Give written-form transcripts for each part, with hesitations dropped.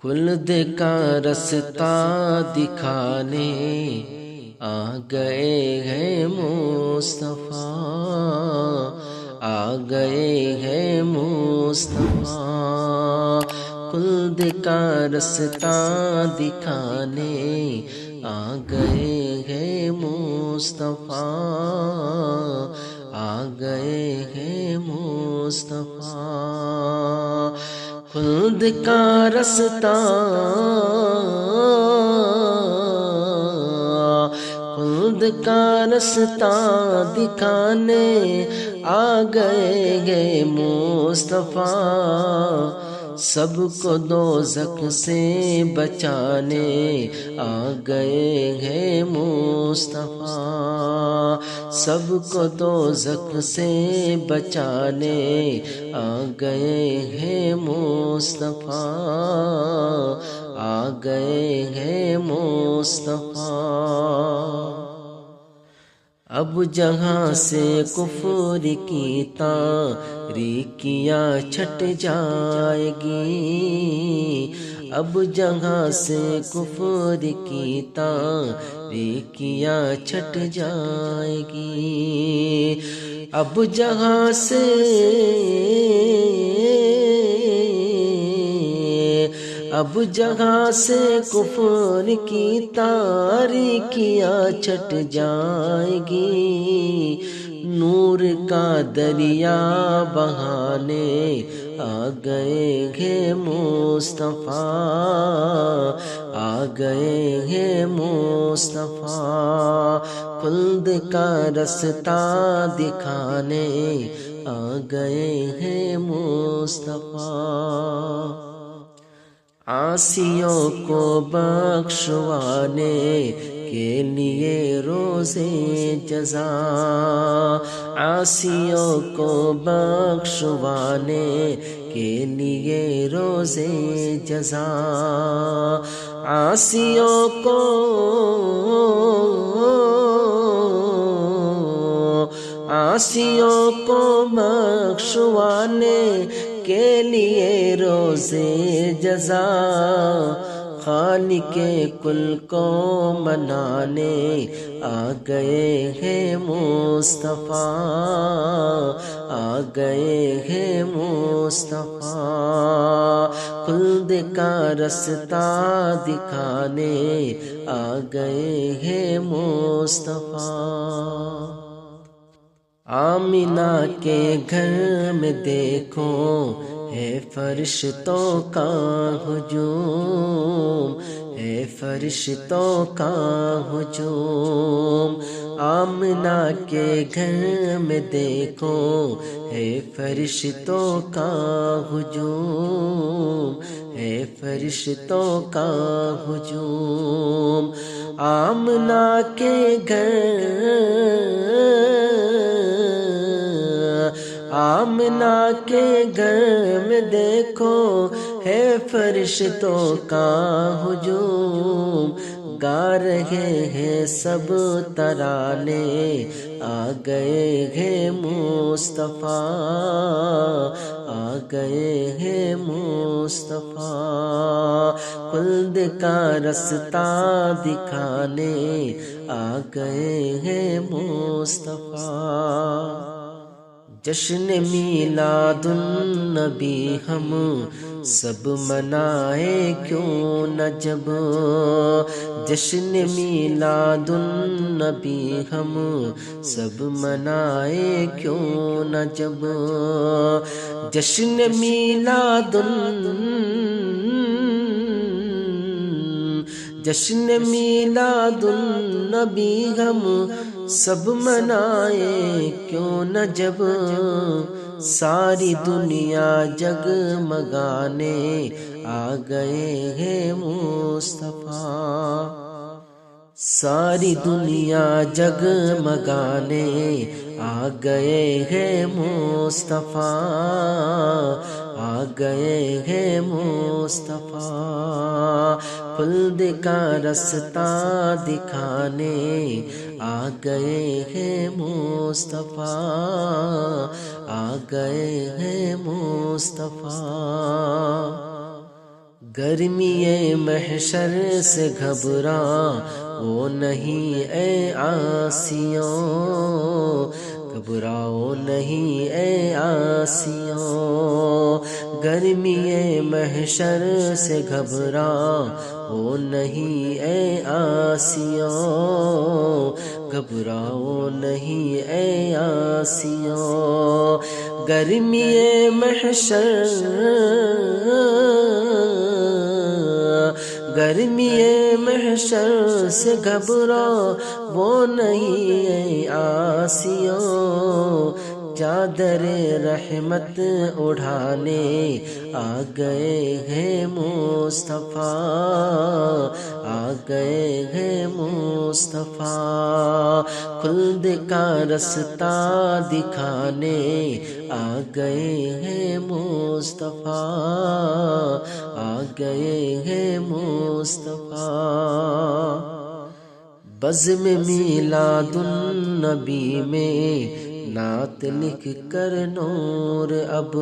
خلد کا رستہ دکھانے آ گئے ہیں مصطفیٰ، آ گئے ہیں مصطفیٰ۔ خلد کا رستہ دکھانے آ گئے ہیں مصطفیٰ، آ گئے ہیں مصطفیٰ۔ خلد کا رستہ، خلد کا رستہ دکھانے آ گئے ہیں مصطفیٰ، سب کو دوزخ سے بچانے آ گئے ہیں مصطفیٰ، سب کو دوزخ سے بچانے آ گئے ہیں مصطفیٰ، آ گئے ہیں مصطفیٰ۔ اب جہاں سے کفر کی تاریکیاں چھٹ جائے گی، اب جہاں سے کفر کی تاریکیاں چھٹ جائے گی، اب جہاں سے اب جہاں سے کفر کی تاریکیاں چھٹ جائے گی، نور کا دریا بہانے آ گئے ہیں مصطفیٰ، آ گئے ہیں مصطفیٰ۔ خلد کا رستہ دکھانے آ گئے ہیں مصطفیٰ۔ عاصیوں کو بخشوانے کے لیے روزے جزا، عاصیوں کو بخشوانے کے لیے روزے جزا، عاصیوں کو عاصیوں کو بخشوانے کے لیے روزے جزا، خالق کل کو منانے آ گئے ہیں مصطفیٰ، آ گئے ہیں مصطفیٰ۔ خلد کا رستہ دکھانے آ گئے ہیں مصطفیٰ۔ آمینہ کے گھر میں دیکھو ہے فرشتوں کا ہجوم، ہے فرشتوں کا ہجوم، آمینہ کے گھر میں دیکھو ہے فرشتوں کا ہجوم، ہے فرشتوں کا ہجوم، آمینہ کے گھر، آمینہ کے گھر میں دیکھو ہے فرشتوں کا ہجوم، گا رہے ہیں سب ترانے آ گئے ہیں مصطفیٰ، آ گئے ہیں مصطفیٰ۔ خلد کا رستہ دکھانے آ گئے ہیں مصطفیٰ۔ جشن میلاد النبی ہم سب منائے کیوں نہ جب، جشن میلاد النبی ہم سب منائے کیوں نہ جب، جشن میلاد جشن میلاد النبی ہم سب منائے کیوں نہ جب، ساری دنیا جگمگانے آ گئے ہیں مصطفیٰ، ساری دنیا جگمگانے آ گئے ہیں مصطفیٰ، آ گئے ہیں مصطفیٰ۔ خلد کا رستہ دکھانے آ گئے ہیں مصطفیٰ، آ گئے ہیں مصطفیٰ۔ گرمی محشر سے گھبرا وہ نہیں اے عاصیوں، گھبراؤ نہیں اے عاصیوں، گرمی محشر سے گھبرا وہ نہیں اے عاصیوں، گھبراؤ نہیں اے عاصیوں، گرمی محشر، گرمی محشر سے گھبرا وہ نہیں اے عاصیوں، چادر رحمت اڑھانے آ گئے ہیں مصطفیٰ، آ گئے ہیں مصطفیٰ، خلد کا رستہ دکھانے آ گئے ہیں مصطفیٰ، آ گئے ہیں مصطفیٰ، بزم میلاد النبی میں نعت لکھ کر نور اب،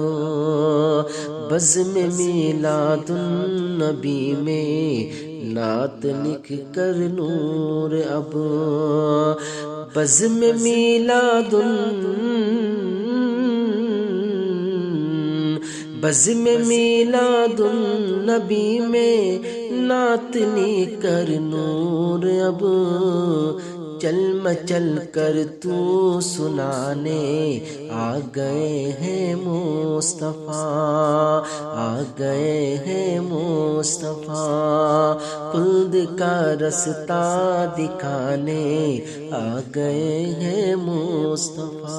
بزم میلاد النبی میں نعت لکھ کر نور اب، بزم میلاد بزم میلاد النبی میں نعت لکھ کر نور اب، چل مچل کر تو سنانے آ گئے ہیں مصطفیٰ، آ گئے ہیں مصطفیٰ، خلد کا رستہ دکھانے آ گئے ہیں مصطفیٰ۔